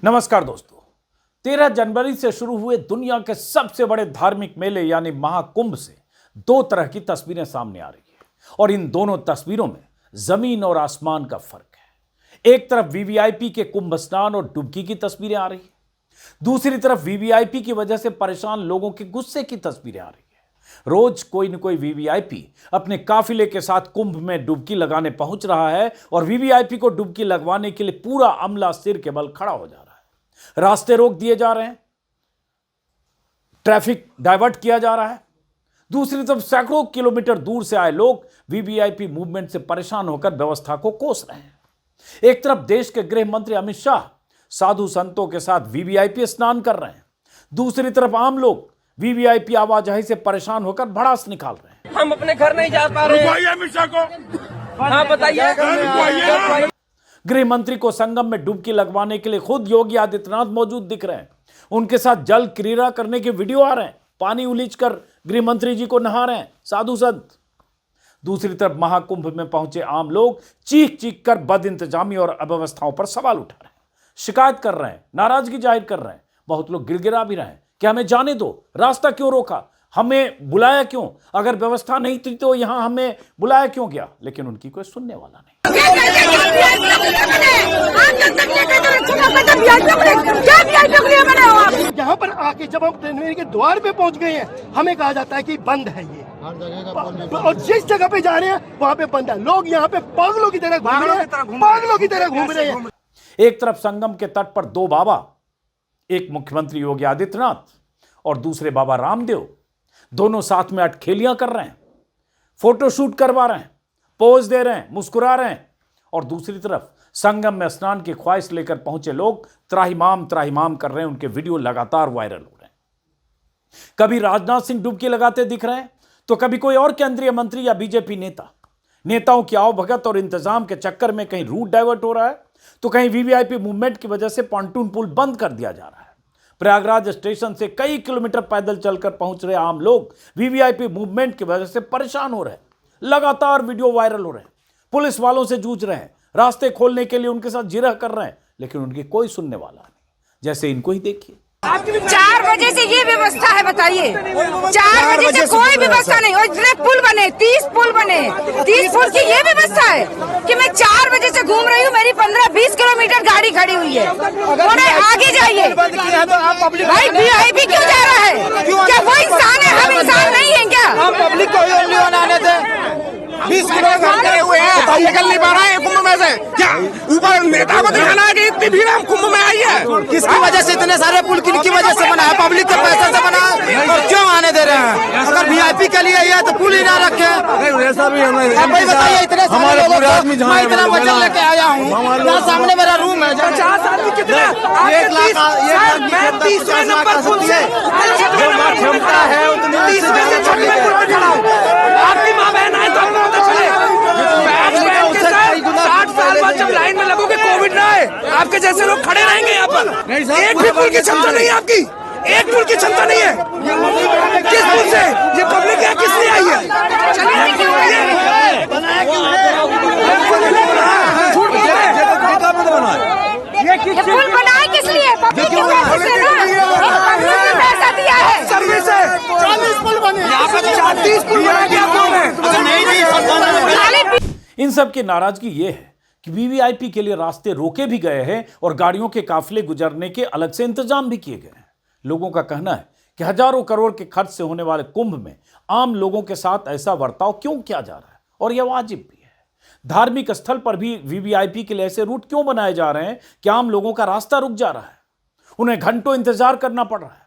नमस्कार दोस्तों, 13 जनवरी से शुरू हुए दुनिया के सबसे बड़े धार्मिक मेले यानी महाकुंभ से दो तरह की तस्वीरें सामने आ रही है और इन दोनों तस्वीरों में जमीन और आसमान का फर्क है। एक तरफ वीवीआईपी के कुंभ स्नान और डुबकी की तस्वीरें आ रही है, दूसरी तरफ वीवीआईपी की वजह से परेशान लोगों के गुस्से की तस्वीरें आ रही है। रोज कोई न कोई वीवीआईपी अपने काफिले के साथ कुंभ में डुबकी लगाने पहुंच रहा है और वीवीआईपी को डुबकी लगवाने के लिए पूरा अमला सिर के बल खड़ा हो जा रहा है। रास्ते रोक दिए जा रहे हैं, ट्रैफिक डाइवर्ट किया जा रहा है। दूसरी तरफ सैकड़ों किलोमीटर दूर से आए लोग वीवीआईपी मूवमेंट से परेशान होकर व्यवस्था को कोस रहे हैं। एक तरफ देश के गृह मंत्री अमित शाह साधु संतों के साथ वीवीआईपी स्नान कर रहे हैं, दूसरी तरफ आम लोग वीवीआईपी आवाजाही से परेशान होकर भड़ास निकाल रहे हैं। हम अपने घर नहीं जा पा रहे हैं। अमित शाह को हाँ बताइए। गृह मंत्री को संगम में डुबकी लगवाने के लिए खुद योगी आदित्यनाथ मौजूद दिख रहे हैं। उनके साथ जल क्रीड़ा करने के वीडियो आ रहे हैं, पानी उलीचकर गृह मंत्री जी को नहा रहे हैं साधु संत। दूसरी तरफ महाकुंभ में पहुंचे आम लोग चीख चीख कर बद इंतजामी और अव्यवस्थाओं पर सवाल उठा रहे हैं, शिकायत कर रहे हैं, नाराजगी जाहिर कर रहे हैं। बहुत लोग गिड़गिड़ा भी रहे हैं कि हमें जाने दो, रास्ता क्यों रोका, हमें बुलाया क्यों, अगर व्यवस्था नहीं थी तो यहां हमें बुलाया क्यों गया। लेकिन उनकी कोई सुनने वाला नहीं। यहाँ पर आके जब हम ट्रेन के द्वार पे पहुँच गए हैं, हमें कहा जाता है कि बंद है ये, और जिस जगह पे जा रहे हैं वहाँ पे बंद है। लोग यहाँ पे पागलों की तरह घूम रहे हैं, पागलों की तरह घूम रहे हैं। एक तरफ संगम के तट पर दो बाबा, एक मुख्यमंत्री योगी आदित्यनाथ और दूसरे बाबा रामदेव, दोनों साथ में अटखेलियां कर रहे हैं, फोटो शूट करवा रहे हैं, पोज दे रहे हैं, मुस्कुरा रहे हैं। और दूसरी तरफ संगम में स्नान की ख्वाहिश लेकर पहुंचे लोग त्राहिमाम त्राहिमाम कर रहे हैं। उनके वीडियो लगातार वायरल हो रहे हैं। कभी राजनाथ सिंह डुबकी लगाते दिख रहे हैं तो कभी कोई और केंद्रीय मंत्री या बीजेपी नेता। नेताओं की आवभगत और इंतजाम के चक्कर में कहीं रूट डाइवर्ट हो रहा है तो कहीं वीवीआईपी मूवमेंट की वजह से पॉन्टून पुल बंद कर दिया जा रहा है। प्रयागराज स्टेशन से कई किलोमीटर पैदल चलकर पहुंच रहे आम लोग वीवीआईपी मूवमेंट की वजह से परेशान हो रहे हैं। लगातार वीडियो वायरल हो रहे हैं, पुलिस वालों से जूझ रहे हैं, रास्ते खोलने के लिए उनके साथ जिरह कर रहे हैं, लेकिन उनकी कोई सुनने वाला नहीं। जैसे इनको ही देखिए, 4 बजे से ये व्यवस्था है, बताइए 4 बजे से कोई व्यवस्था नहीं। और इतने पुल बने, 30 पुल बने, 30 पुल की ये व्यवस्था है कि मैं 4 बजे से घूम रही हूँ, मेरी 15-20 किलोमीटर गाड़ी खड़ी हुई है। थोड़े आगे जाइए भाई, वीआईपी क्यों जा रहा है? क्या वो इंसान है? हम इंसान नहीं है क्या? हम पब्लिक को आने थे। 20 किलो घंटे हुए हैं, निकल नहीं पा रहा है कुंभ में से। क्या ऊपर नेता को दिखाना है कि इतनी भीड़ हम कुंभ में आई है? किसकी वजह से इतने सारे पुल किनकी वजह से बना है? पब्लिक के पैसे से बना है, और क्यों आने दे रहे हैं? अगर वीआईपी के लिए है तो पुल ही ना रखे। ऐसा भी भाई बताइए, इतने सारे लोगों को मैं इतना वजन लेके आया हूँ, यहाँ सामने मेरा रूम है। 50 आदमी कितना? 1 लाख 30वें नंबर पुल से क्षमता है उतनी 30वें से छठ में पुल पर खड़ा हूँ। आपकी माँ बहन आए तो आपको पता चले। 60 साल बाद जब लाइन में लगोगे, कोविड ना आए, आपके जैसे लोग खड़े रहेंगे यहाँ पर। एक भी पुल की क्षमता नहीं है आपकी, एक पुल की क्षमता नहीं है। किस पुल से ये पब्लिक यहाँ किस लिए आई है? ये पुल बनाए किस लिए? पब्लिक के पैसे से ना, पब्लिक ने पैसा दिया है। सर्विस है, 40 पुल बने, 30 पुल बना के आप लोग हैं। इन सब की नाराजगी ये है कि वीवीआईपी के लिए रास्ते रोके भी गए हैं और गाड़ियों के काफिले गुजरने के अलग से इंतजाम भी किए गए हैं। लोगों का कहना है कि हजारों करोड़ के खर्च से होने वाले कुंभ में आम लोगों के साथ ऐसा बर्ताव क्यों किया जा रहा है, और यह वाजिब भी है। धार्मिक स्थल पर भी वीवीआईपी के लिए ऐसे रूट क्यों बनाए जा रहे हैं कि आम लोगों का रास्ता रुक जा रहा है, उन्हें घंटों इंतजार करना पड़ रहा है।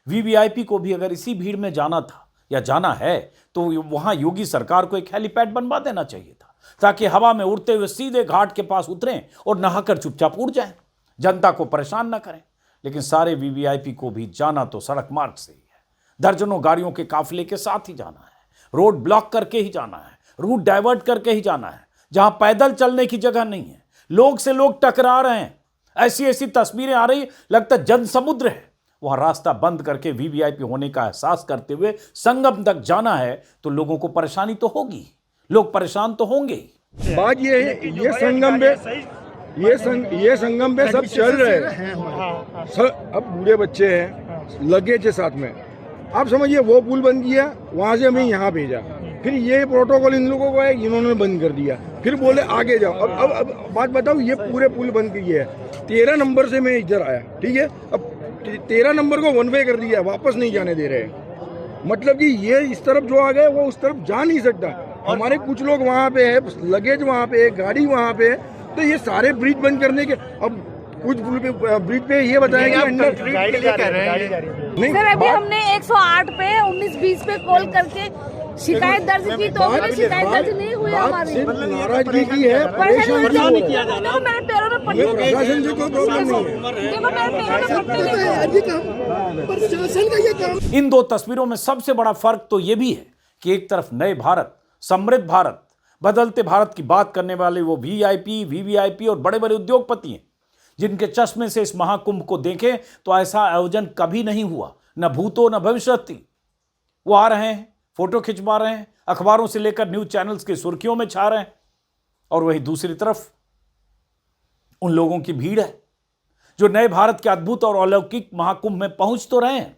वीवीआईपी को भी अगर इसी भीड़ में जाना था या जाना है तो वहां योगी सरकार को एक हेलीपैड बनवा देना चाहिए था, ताकि हवा में उड़ते हुए सीधे घाट के पास उतरें और नहाकर चुपचाप उड़ जाएं, जनता को परेशान ना करें। लेकिन सारे वीवीआईपी को भी जाना तो सड़क मार्ग से ही है, दर्जनों गाड़ियों के काफिले के साथ ही जाना है, रोड ब्लॉक करके ही जाना है, रूट डाइवर्ट करके ही जाना है, जहां पैदल चलने की जगह नहीं है। लोग से लोग टकरा रहे हैं, ऐसी ऐसी तस्वीरें आ रही, लगता जन समुद्र है। वहां रास्ता बंद करके वीवीआईपी होने का एहसास करते हुए संगम तक जाना है तो लोगों को परेशानी तो होगी, लोग परेशान तो होंगे ही। बात ये है, ये संगम में ये संगम पे सब चल रहे हैं सर। अब बूढ़े बच्चे हैं, लगेज है साथ में। आप समझिए वो पुल बंद किया, वहाँ से हमें यहाँ भेजा, फिर ये प्रोटोकॉल इन लोगों को है, इन्होंने बंद कर दिया, फिर बोले आगे जाओ। अब बात बताओ, ये पूरे पुल बंद किए है। 13 नंबर से मैं इधर आया, ठीक है। अब 13 नंबर को वन वे कर दिया, वापस नहीं जाने दे रहे। मतलब कि ये इस तरफ जो आ गए वो उस तरफ जा नहीं सकता। हमारे कुछ लोग वहाँ पे है, लगेज वहाँ पे है, गाड़ी वहाँ पे है, तो ये सारे ब्रिज बंद करने के। अब कुछ ब्रिज पे ये बताया कि अंडर नहीं। सर अभी हमने 108 पे 19-20 पे कॉल करके शिकायत दर्ज की, तो भी शिकायत दर्ज नहीं हुई हमारी। नाराजगी की है, परेशान किया जाना। देखो मेरे पैरों में पट्टी, प्रशासन से कोई प्रॉब्लम नहीं है। देखो मेरे पैरों में पट्टी। इन दो तस्वीरों में सबसे बड़ा फर्क तो यह भी है कि एक तरफ नए भारत, समृद्ध भारत, बदलते भारत की बात करने वाले वो वीआईपी, वीवीआईपी और बड़े बड़े उद्योगपति हैं, जिनके चश्मे से इस महाकुंभ को देखें तो ऐसा आयोजन कभी नहीं हुआ, न भूतो न भविष्यति। वो आ रहे हैं, फोटो खिंचवा रहे हैं, अखबारों से लेकर न्यूज चैनल्स की सुर्खियों में छा रहे हैं, और वहीं दूसरी तरफ उन लोगों की भीड़ है जो नए भारत के अद्भुत और अलौकिक महाकुंभ में पहुंच तो रहे हैं,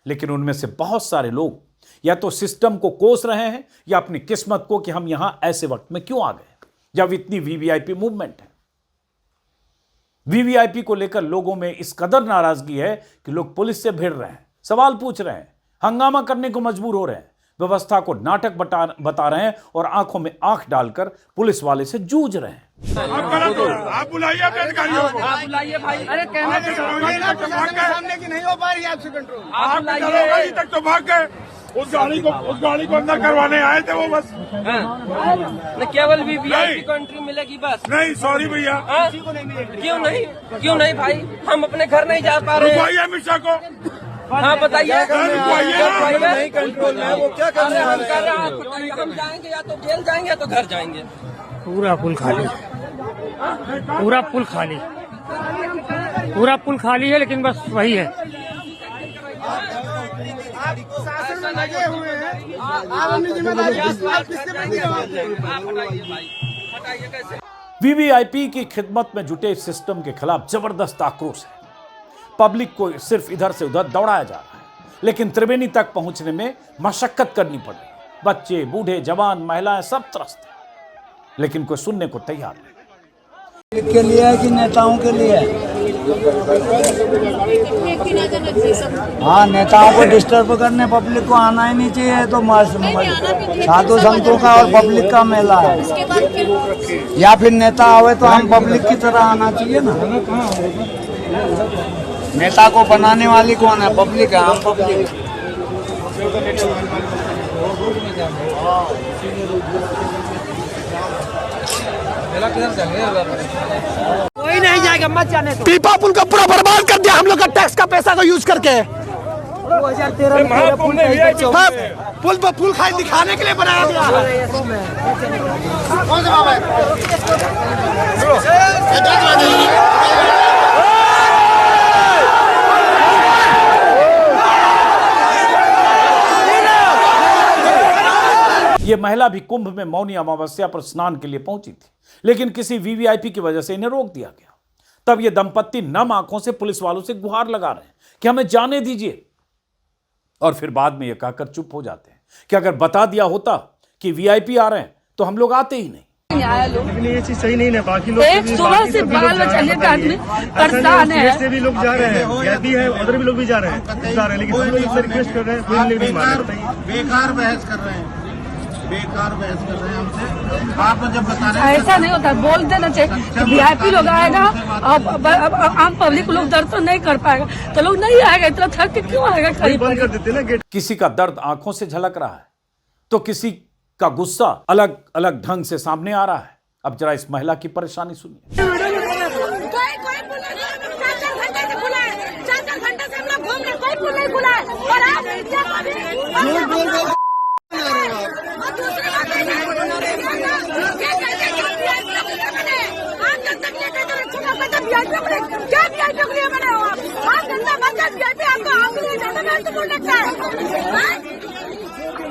लेकिन उनमें से बहुत सारे लोग या तो सिस्टम को कोस रहे हैं या अपनी किस्मत को कि हम यहां ऐसे वक्त में क्यों आ गए जब इतनी वीवीआईपी मूवमेंट है। वीवीआईपी को लेकर लोगों में इस कदर नाराजगी है कि लोग पुलिस से भिड़ रहे हैं, सवाल पूछ रहे हैं, हंगामा करने को मजबूर हो रहे हैं, व्यवस्था को नाटक बता रहे हैं और आंखों में आंख डालकर पुलिस वाले से जूझ रहे हैं। आप बुलाइए अपने अधिकारियों को, आप बुलाइए भाई। अरे सामने की नहीं हो पा रही है आपसे कंट्रोल। आप बुलाइए तक तो भाग गए। उस गाड़ी को अंदर करवाने आए थे वो बस। केवल वीवीआईपी को एंट्री मिलेगी बस। नहीं सॉरी भैया, क्यों नहीं भाई, हम अपने घर नहीं जा पा रहे हैं। रुकवाइए अमित शाह को। हाँ बताइए, नहीं कंट्रोल में वो क्या कर रहे हैं? हम जाएंगे या तो जेल जाएंगे या तो घर जाएंगे। पूरा पुल खाली, पूरा पुल खाली, पूरा पुल खाली है, लेकिन बस वही है। लगे हुए हैं, आप अपनी जिम्मेदारी वीवीआईपी की खिदमत में जुटे इस सिस्टम के खिलाफ जबरदस्त आक्रोश है। पब्लिक को सिर्फ इधर से उधर दौड़ाया जा रहा है, लेकिन त्रिवेणी तक पहुंचने में मशक्कत करनी पड़ रही। बच्चे, बूढ़े, जवान, महिलाएं सब त्रस्त हैं, लेकिन कोई सुनने को तैयार नहीं। के लिए है कि नेताओं के लिए? हाँ, नेताओं को डिस्टर्ब करने पब्लिक को आना ही नहीं चाहिए। तो साधु संतों का और पब्लिक का मेला है, या फिर नेता आवे तो हम पब्लिक की तरह आना चाहिए ना। नेता को बनाने वाली कौन है? पब्लिक है, हम पब्लिक। कोई नहीं जाएगा, मत जाने दो। पीपा पुल का पूरा बर्बाद कर दिया हम लोग का टैक्स का पैसा का यूज करके। 2013 में पुल खाई दिखाने के लिए बनाया गया है। कौन सा बाबा ये महिला भी कुंभ में मौनी अमावस्या पर स्नान के लिए पहुंची थी, लेकिन किसी वीवीआईपी की वजह से इन्हें रोक दिया गया। तब ये दंपत्ति नम आंखों से पुलिस वालों से गुहार लगा रहे हैं कि हमें जाने दीजिए, और फिर बाद में ये कहकर चुप हो जाते हैं कि अगर बता दिया होता कि वीआईपी आ रहे हैं तो हम लोग आते ही नहीं। लेकिन ये चीज सही नहीं है। बाकी लोग एक सुबह से बाल बच्चे का आदमी परेशान है। से भी लोग जा रहे हैं, भी है, उधर भी लोग भी जा रहे हैं, लेकिन हम लोग इससे रिक्वेस्ट कर रहे हैं, बेकार बहस कर रहे हैं, बेकार बहस कर रहे हैं हमसे। आप जब बता रहे हैं ऐसा नहीं होता, बोल देना चाहिए। वीआईपी लोग आएगा, अब आम पब्लिक लोग दर्द तो नहीं कर पाएगा, तो लोग नहीं आएगा। इतना थक के क्यों आएगा? बंद कर देते ना गेट। किसी का दर्द आंखों से झलक रहा है तो किसी का गुस्सा अलग अलग ढंग से सामने आ रहा है। अब जरा इस महिला की परेशानी सुनिए।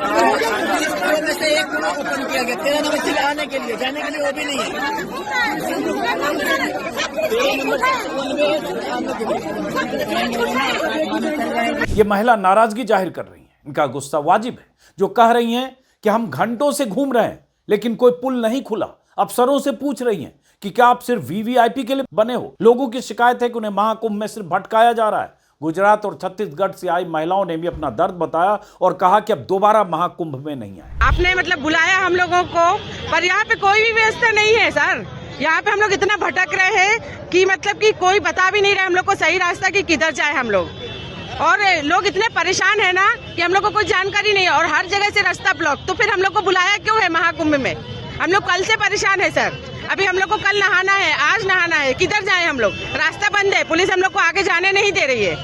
में से एक ओपन किया गया 13 नंबर से आने के लिए, जाने के लिए वो भी नहीं है। ये महिला नाराजगी जाहिर कर रही है, इनका गुस्सा वाजिब है, जो कह रही हैं कि हम घंटों से घूम रहे हैं लेकिन कोई पुल नहीं खुला। अफसरों से पूछ रही हैं कि क्या आप सिर्फ वीवीआईपी के लिए बने हो। लोगों की शिकायत है कि उन्हें महाकुंभ में सिर्फ भटकाया जा रहा है। गुजरात और छत्तीसगढ़ से आई महिलाओं ने भी अपना दर्द बताया और कहा कि अब दोबारा महाकुंभ में नहीं आए। आपने मतलब बुलाया हम लोगों को, पर यहाँ पे कोई भी व्यवस्था नहीं है सर। यहाँ पे हम लोग इतना भटक रहे हैं कि मतलब कि कोई बता भी नहीं रहे हम लोग को सही रास्ता कि किधर जाए हम लोग। और लोग इतने परेशान है ना कि हम लोग को कोई जानकारी नहीं है और हर जगह से रास्ता ब्लॉक। तो फिर हम लोग को बुलाया क्यों है महाकुंभ में? हम लोग कल से परेशान है सर। अभी हम लोग को कल नहाना है, आज नहाना है, किधर जाए हम लोग? रास्ता बंद है, पुलिस हम लोग को आगे जाने नहीं दे रही है।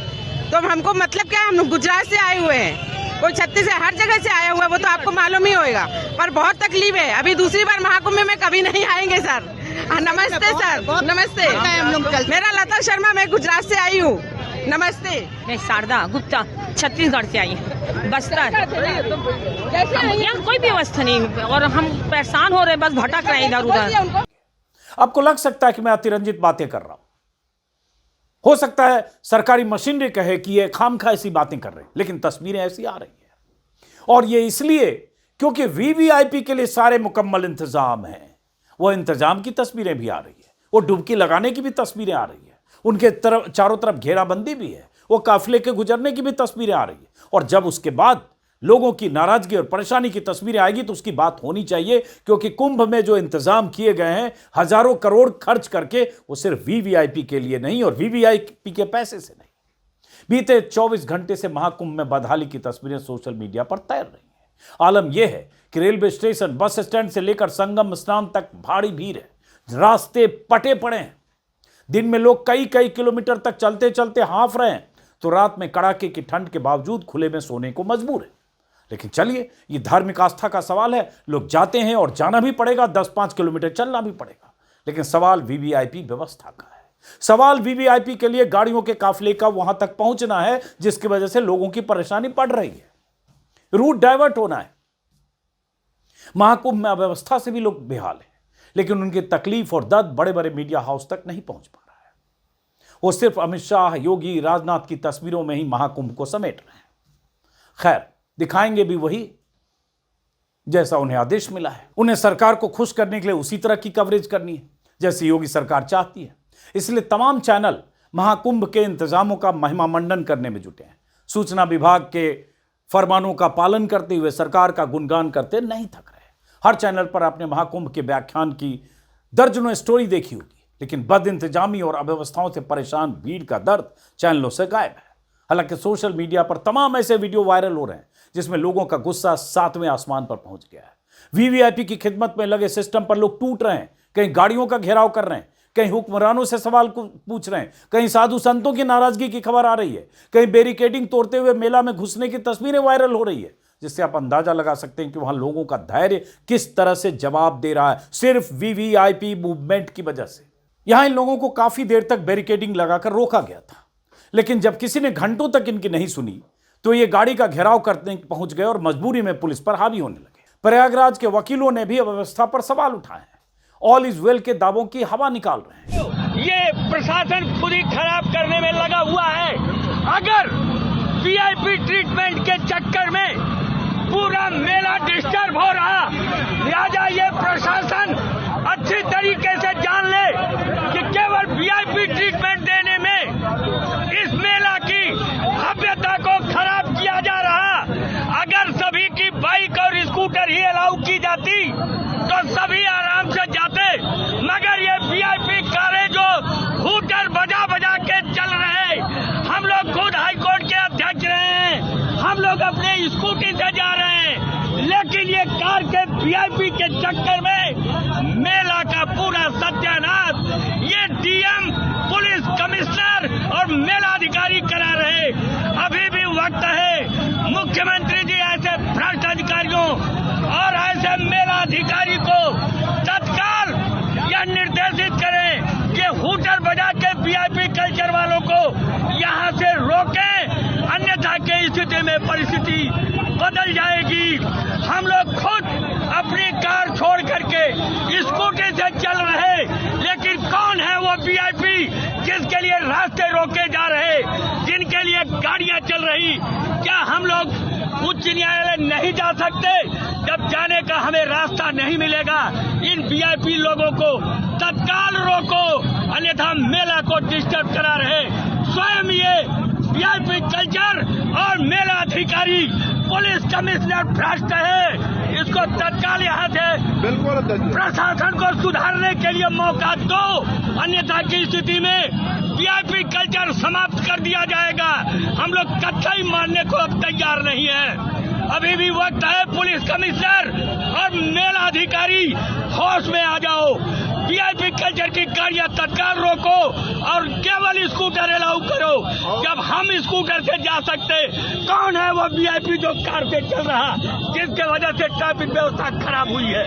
तो हमको मतलब क्या है, हम लोग गुजरात से आए हुए हैं, कोई छत्तीस से हर जगह से आया हुआ है, वो तो आपको मालूम ही होगा। पर बहुत तकलीफ है। अभी दूसरी बार महाकुंभ में कभी नहीं आएंगे सर। नमस्ते सर, नमस्ते। मेरा लता शर्मा, मैं गुजरात से आई हूँ। नमस्ते। मैं शारदा गुप्ता छत्तीसगढ़ से आई हूँ, बस्तर। यहाँ कोई व्यवस्था नहीं और हम परेशान हो रहे, बस भटक रहे इधर उधर। आपको लग सकता है कि मैं अतिरंजित बातें कर रहा हूं, हो सकता है सरकारी मशीनरी कहे कि ये खामखा ऐसी बातें कर रहे हैं, लेकिन तस्वीरें ऐसी आ रही हैं। और ये इसलिए क्योंकि वीवीआईपी के लिए सारे मुकम्मल इंतजाम हैं। वो इंतजाम की तस्वीरें भी आ रही है, वो डुबकी लगाने की भी तस्वीरें आ रही है, उनके तरफ चारों तरफ घेराबंदी भी है, वो काफिले के गुजरने की भी तस्वीरें आ रही है। और जब उसके बाद लोगों की नाराजगी और परेशानी की तस्वीरें आएगी तो उसकी बात होनी चाहिए, क्योंकि कुंभ में जो इंतजाम किए गए हैं हजारों करोड़ खर्च करके, वो सिर्फ वीवीआईपी के लिए नहीं और वीवीआईपी के पैसे से नहीं। बीते 24 घंटे से महाकुंभ में बदहाली की तस्वीरें सोशल मीडिया पर तैर रही हैं। आलम यह है कि रेलवे स्टेशन, बस स्टैंड से लेकर संगम स्नान तक भारी भीड़ है, रास्ते पटे पड़े हैं। दिन में लोग कई कई किलोमीटर तक चलते चलते हांफ रहे हैं, तो रात में कड़ाके की ठंड के बावजूद खुले में सोने को मजबूर है। लेकिन चलिए, ये धार्मिक आस्था का सवाल है, लोग जाते हैं और जाना भी पड़ेगा, 10-5 किलोमीटर चलना भी पड़ेगा। लेकिन सवाल वीवीआईपी व्यवस्था का है। सवाल वीवीआईपी के लिए गाड़ियों के काफिले का वहां तक पहुंचना है, जिसकी वजह से लोगों की परेशानी बढ़ रही है, रूट डाइवर्ट होना है। महाकुंभ में अव्यवस्था से भी लोग बेहाल हैं, लेकिन उनकी तकलीफ और दर्द बड़े बड़े मीडिया हाउस तक नहीं पहुंच पा रहा है। वो सिर्फ अमित शाह, योगी, राजनाथ की तस्वीरों में ही महाकुंभ को समेट रहे हैं। खैर, दिखाएंगे भी वही जैसा उन्हें आदेश मिला है। उन्हें सरकार को खुश करने के लिए उसी तरह की कवरेज करनी है जैसी योगी सरकार चाहती है। इसलिए तमाम चैनल महाकुंभ के इंतजामों का महिमा मंडन करने में जुटे हैं। सूचना विभाग के फरमानों का पालन करते हुए सरकार का गुणगान करते नहीं थक रहे। हर चैनल पर आपने महाकुंभ के व्याख्यान की दर्जनों स्टोरी देखी होगी, लेकिन बद इंतजामी और अव्यवस्थाओं से परेशान भीड़ का दर्द चैनलों से गायब है। हालांकि सोशल मीडिया पर तमाम ऐसे वीडियो वायरल हो रहे हैं जिसमें लोगों का गुस्सा 7वें आसमान पर पहुंच गया है। वीवीआईपी की खिदमत में लगे सिस्टम पर लोग टूट रहे हैं, कहीं गाड़ियों का घेराव कर रहे हैं, कहीं हुक्मरानों से सवाल पूछ रहे हैं, कहीं साधु संतों की नाराजगी की खबर आ रही है, कहीं बैरिकेडिंग तोड़ते हुए मेला में घुसने की तस्वीरें वायरल हो रही है, जिससे आप अंदाजा लगा सकते हैं कि वहां लोगों का धैर्य किस तरह से जवाब दे रहा है, सिर्फ वीवीआईपी मूवमेंट की वजह से। यहां इन लोगों को काफी देर तक बैरिकेडिंग लगाकर रोका गया था, लेकिन जब किसी ने घंटों तक इनकी नहीं सुनी तो ये गाड़ी का घेराव करने पहुंच गए और मजबूरी में पुलिस पर हावी होने लगे। प्रयागराज के वकीलों ने भी अव्यवस्था पर सवाल उठाए हैं, ऑल इज वेल के दावों की हवा निकाल रहे हैं। ये प्रशासन खुद ही खराब करने में लगा हुआ है। अगर वीआईपी ट्रीटमेंट के चक्कर में पूरा मेला डिस्टर्ब हो रहा, लिहाजा ये प्रशासन अच्छी तरीके से जान ले कि केवल वीआईपी ट्रीटमेंट देने में इस मेला की भव्यता को खराब किया जा रहा। अगर सभी की बाइक और स्कूटर ही अलाउ की जाती तो सभी आराम से जाते, मगर ये वीआईपी कारें जो हूटर बजा बजा के चल रहे, हम लोग खुद हाईकोर्ट के अध्यक्ष रहे हैं, हम लोग अपने स्कूटी से जा रहे हैं, लेकिन ये कार के वीआईपी के चक्कर में मेला का पूरा सत्यानाश ये डीएम, पुलिस कमिश्नर और मेला अधिकारी करा रहे। अभी भी वक्त है मुख्यमंत्री जी ऐसे भ्रष्ट अधिकारियों और ऐसे मेला अधिकारी को तत्काल यह निर्देशित करें कि हूटर बजा के वीआईपी कल्चर वालों को यहां से रोकें, अन्यथा की स्थिति में में परिस्थिति बदल जाएगी। हम लोग खुद अपनी कार छोड़ करके स्कूटी से चल रहे, लेकिन कौन है वो वीआईपी जिसके लिए रास्ते रोके जा रहे, जिनके लिए गाड़ियां चल रही? क्या हम लोग उच्च न्यायालय नहीं जा सकते? जब जाने का हमें रास्ता नहीं मिलेगा, इन वीआईपी लोगों को तत्काल रोको, अन्यथा मेला को डिस्टर्ब करा रहे। स्वयं ये वीआईपी कल्चर और मेला अधिकारी पुलिस कमिश्नर भ्रष्ट है, इसको तत्काल यहाँ से बिल्कुल प्रशासन को सुधारने के लिए मौका दो, अन्यथा की स्थिति में वीआईपी कल्चर समाप्त कर दिया जाएगा। हम लोग कतई मानने को अब तैयार नहीं है। अभी भी वक्त है, पुलिस कमिश्नर और मेला अधिकारी होश में आ जाओ। वीआईपी कल्चर की गाड़ियां तत्काल रोको और केवल स्कूटर अलाउ करो। जब हम स्कूटर से जा सकते, कौन है वो वीआईपी जो कार से चल रहा, जिसके वजह से ट्रैफिक व्यवस्था खराब हुई है?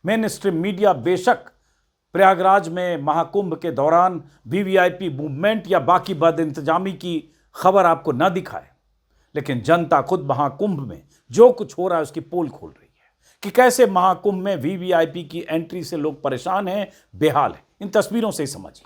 मेन स्ट्रीम मीडिया बेशक प्रयागराज में महाकुंभ के दौरान वीवीआईपी मूवमेंट या बाकी बद इंतजामी की खबर आपको न दिखाए, लेकिन जनता खुद महाकुंभ में जो कुछ हो रहा है उसकी पोल खोल रही है कि कैसे महाकुंभ में वीवीआईपी की एंट्री से लोग परेशान हैं, बेहाल हैं। इन तस्वीरों से ही समझिए,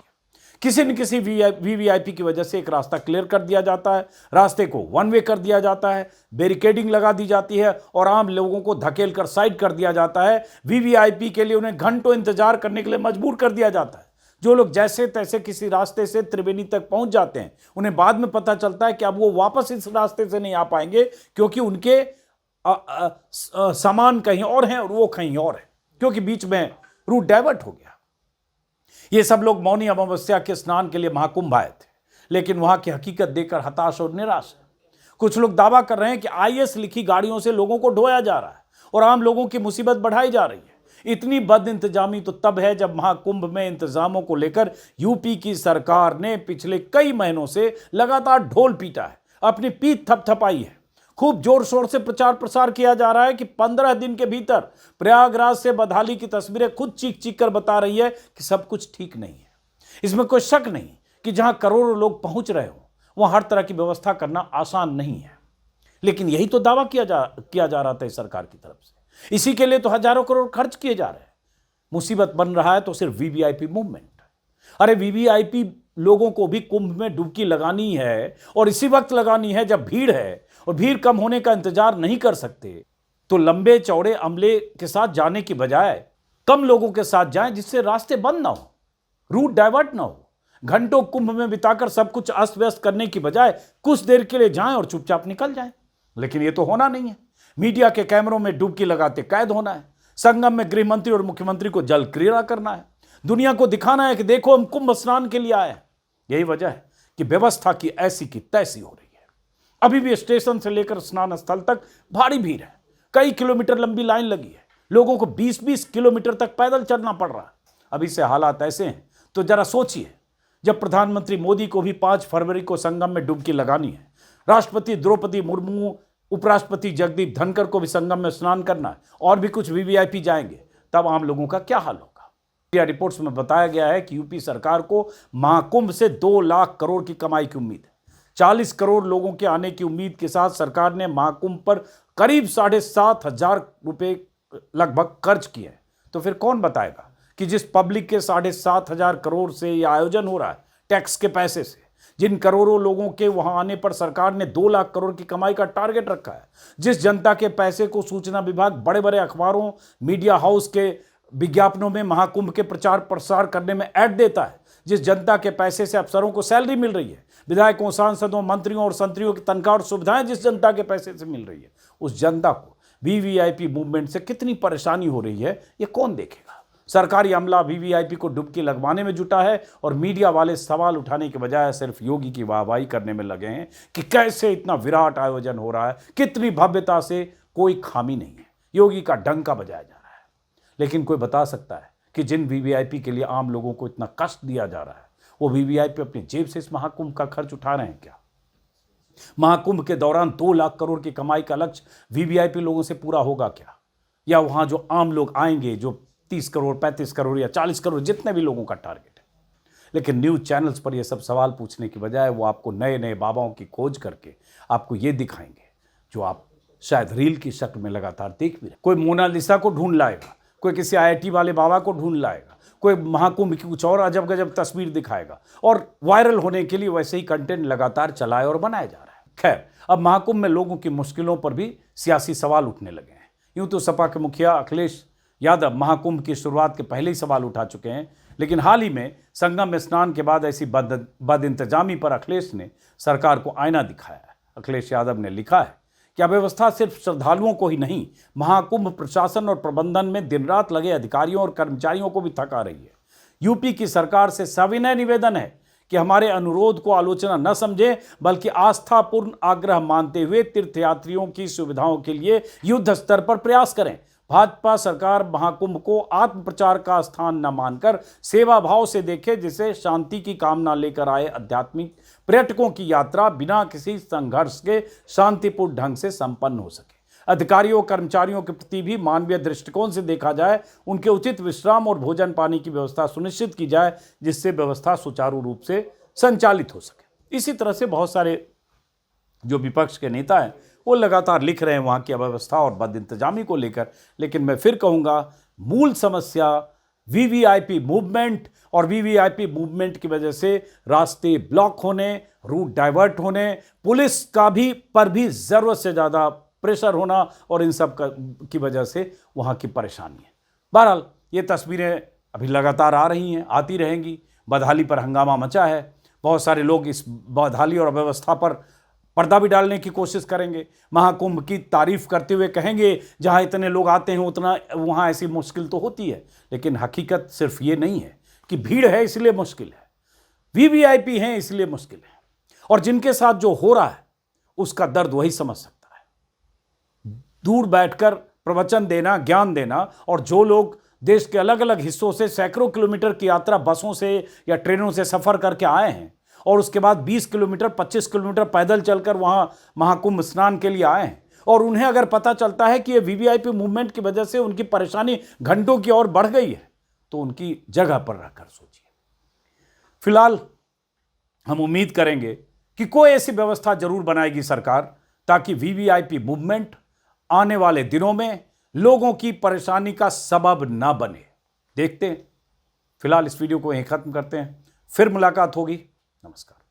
किसी न किसी वीवीआईपी की वजह से एक रास्ता क्लियर कर दिया जाता है, रास्ते को वन वे कर दिया जाता है, बैरिकेडिंग लगा दी जाती है और आम लोगों को धकेल कर साइड कर दिया जाता है। वीवीआईपी के लिए उन्हें घंटों इंतजार करने के लिए मजबूर कर दिया जाता है। जो लोग जैसे तैसे किसी रास्ते से त्रिवेणी तक पहुंच जाते हैं, उन्हें बाद में पता चलता है कि अब वो वापस इस रास्ते से नहीं आ पाएंगे, क्योंकि उनके सामान कहीं और हैं और वो कहीं और है, क्योंकि बीच में रूट डाइवर्ट हो गया। ये सब लोग मौनी अमावस्या के स्नान के लिए महाकुंभ आए थे, लेकिन वहां की हकीकत देखकर हताश और निराश है। कुछ लोग दावा कर रहे हैं कि आईएएस लिखी गाड़ियों से लोगों को ढोया जा रहा है और आम लोगों की मुसीबत बढ़ाई जा रही है। इतनी बद इंतजामी तो तब है जब महाकुंभ में इंतजामों को लेकर यूपी की सरकार ने पिछले कई महीनों से लगातार ढोल पीटा है, अपनी पीठ थपथपाई है। खूब जोर शोर से प्रचार प्रसार किया जा रहा है कि 15 दिन के भीतर प्रयागराज से बदहाली की तस्वीरें खुद चीख चीख कर बता रही है कि सब कुछ ठीक नहीं है। इसमें कोई शक नहीं कि जहां करोड़ों लोग पहुंच रहे हो वहां हर तरह की व्यवस्था करना आसान नहीं है, लेकिन यही तो दावा किया जा रहा था इस सरकार की तरफ से। इसी के लिए तो हजारों करोड़ खर्च किए जा रहे हैं। मुसीबत बन रहा है तो सिर्फ वीवीआईपी मूवमेंट। अरे वीवीआईपी लोगों को भी कुंभ में डुबकी लगानी है और इसी वक्त लगानी है जब भीड़ है, और भीड़ कम होने का इंतजार नहीं कर सकते तो लंबे चौड़े अमले के साथ जाने की बजाय कम लोगों के साथ जाएं, जिससे रास्ते बंद ना हो, रूट डाइवर्ट ना हो। घंटों कुंभ में बिताकर सब कुछ अस्त व्यस्त करने की बजाय कुछ देर के लिए जाएं और चुपचाप निकल जाएं। लेकिन ये तो होना नहीं है। मीडिया के कैमरों में डुबकी लगाते कैद होना है, संगम में गृह मंत्री और मुख्यमंत्री को जल क्रीड़ा करना है, दुनिया को दिखाना है कि देखो हम कुंभ स्नान के लिए आए हैं। यही वजह है कि व्यवस्था की ऐसी की तैसी हो रही है। अभी भी स्टेशन से लेकर स्नान स्थल तक भारी भीड़ है, कई किलोमीटर लंबी लाइन लगी है, लोगों को 20-20 किलोमीटर तक पैदल चलना पड़ रहा है। अभी से हालात ऐसे हैं तो जरा सोचिए, जब प्रधानमंत्री मोदी को भी 5 फरवरी को संगम में डुबकी लगानी है, राष्ट्रपति द्रौपदी मुर्मू, उपराष्ट्रपति जगदीप धनखड़ को भी संगम में स्नान करना है और भी कुछ वीवीआईपी जाएंगे, तब आम लोगों का क्या हाल होगा? मीडिया रिपोर्ट्स में बताया गया है कि यूपी सरकार को महाकुंभ से 2 लाख करोड़ की कमाई की उम्मीद है। 40 करोड़ लोगों के आने की उम्मीद के साथ सरकार ने महाकुंभ पर करीब 7,500 रुपए लगभग खर्च किए हैं। तो फिर कौन बताएगा कि जिस पब्लिक के 7,500 करोड़ से यह आयोजन हो रहा है, टैक्स के पैसे से, जिन करोड़ों लोगों के वहां आने पर सरकार ने 2 लाख करोड़ की कमाई का टारगेट रखा है, जिस जनता के पैसे को सूचना विभाग बड़े बड़े अखबारों, मीडिया हाउस के विज्ञापनों में महाकुंभ के प्रचार प्रसार करने में ऐड देता है, जिस जनता के पैसे से अफसरों को सैलरी मिल रही है, विधायकों, सांसदों, मंत्रियों और संतरियों की तनख्वाह और सुविधाएं जिस जनता के पैसे से मिल रही है, उस जनता को वीवीआईपी मूवमेंट से कितनी परेशानी हो रही है ये कौन देखेगा? सरकारी अमला वीवीआईपी को डुबकी लगवाने में जुटा है और मीडिया वाले सवाल उठाने के बजाय सिर्फ योगी की वाहवाही करने में लगे हैं कि कैसे इतना विराट आयोजन हो रहा है, कितनी भव्यता से कोई खामी नहीं है, योगी का डंका बजाया जा रहा है। लेकिन कोई बता सकता है कि जिन वीवीआईपी के लिए आम लोगों को इतना कष्ट दिया जा रहा है, वो वीवीआईपी अपनी जेब से इस महाकुंभ का खर्च उठा रहे हैं क्या? महाकुंभ के दौरान 2 लाख करोड़ की कमाई का लक्ष्य वीवीआईपी लोगों से पूरा होगा क्या? या वहां जो आम लोग आएंगे, जो 30 करोड़, 35 करोड़ या 40 करोड़ जितने भी लोगों का टारगेट है? लेकिन न्यूज चैनल्स पर ये सब सवाल पूछने की बजाय वो आपको नए नए बाबाओं की खोज करके आपको ये दिखाएंगे जो आप शायद रील की शक्ल में लगातार देख भी रहे। कोई मोनालिसा को ढूंढ लाएगा, कोई किसी IIT वाले बाबा को ढूंढ लाएगा, कोई महाकुंभ की कुछ और अजब गजब तस्वीर दिखाएगा और वायरल होने के लिए वैसे ही कंटेंट लगातार चलाए और बनाया जा रहा है। खैर, अब महाकुंभ में लोगों की मुश्किलों पर भी सियासी सवाल उठने लगे हैं। यूं तो सपा के मुखिया अखिलेश यादव महाकुंभ की शुरुआत के पहले ही सवाल उठा चुके हैं, लेकिन हाल ही में संगम में स्नान के बाद ऐसी बदइंतजामी पर अखिलेश ने सरकार को आईना दिखाया है। अखिलेश यादव ने लिखा है कि अव्यवस्था सिर्फ श्रद्धालुओं को ही नहीं, महाकुंभ प्रशासन और प्रबंधन में दिन रात लगे अधिकारियों और कर्मचारियों को भी थका रही है। यूपी की सरकार से सविनय निवेदन है कि हमारे अनुरोध को आलोचना न समझें, बल्कि आस्थापूर्ण आग्रह मानते हुए तीर्थयात्रियों की सुविधाओं के लिए युद्ध स्तर पर प्रयास करें। भाजपा सरकार महाकुंभ को आत्म प्रचार का स्थान न मानकर सेवा भाव से देखे, जिसे शांति की कामना लेकर आए आध्यात्मिक पर्यटकों की यात्रा बिना किसी संघर्ष के शांतिपूर्ण ढंग से संपन्न हो सके। अधिकारियों कर्मचारियों के प्रति भी मानवीय दृष्टिकोण से देखा जाए, उनके उचित विश्राम और भोजन पानी की व्यवस्था सुनिश्चित की जाए, जिससे व्यवस्था सुचारू रूप से संचालित हो सके। इसी तरह से बहुत सारे जो विपक्ष के नेता हैं वो लगातार लिख रहे हैं वहाँ की अव्यवस्था और बदइंतजामी को लेकर, लेकिन मैं फिर कहूँगा मूल समस्या वीवीआईपी मूवमेंट और वीवीआईपी मूवमेंट की वजह से रास्ते ब्लॉक होने, रूट डाइवर्ट होने, पुलिस का भी पर भी ज़रूरत से ज़्यादा प्रेशर होना और इन सब की वजह से वहाँ की परेशानी है। बहरहाल ये तस्वीरें अभी लगातार आ रही हैं, आती रहेंगी। बदहाली पर हंगामा मचा है, बहुत सारे लोग इस बदहाली और अव्यवस्था पर पर्दा भी डालने की कोशिश करेंगे, महाकुंभ की तारीफ करते हुए कहेंगे जहां इतने लोग आते हैं उतना वहां ऐसी मुश्किल तो होती है, लेकिन हकीकत सिर्फ ये नहीं है कि भीड़ है इसलिए मुश्किल है, वीवीआईपी हैं इसलिए मुश्किल है, और जिनके साथ जो हो रहा है उसका दर्द वही समझ सकता है। दूर बैठकर प्रवचन देना, ज्ञान देना, और जो लोग देश के अलग अलग हिस्सों से सैकड़ों किलोमीटर की यात्रा बसों से या ट्रेनों से सफर करके आए हैं और उसके बाद 20 किलोमीटर 25 किलोमीटर पैदल चलकर वहां महाकुंभ स्नान के लिए आए हैं, और उन्हें अगर पता चलता है कि ये वीवीआईपी मूवमेंट की वजह से उनकी परेशानी घंटों की ओर बढ़ गई है, तो उनकी जगह पर रहकर सोचिए। फिलहाल हम उम्मीद करेंगे कि कोई ऐसी व्यवस्था जरूर बनाएगी सरकार ताकि वीवीआईपी मूवमेंट आने वाले दिनों में लोगों की परेशानी का सबब ना बने। देखते हैं। फिलहाल इस वीडियो को यहीं खत्म करते हैं, फिर मुलाकात होगी। नमस्कार।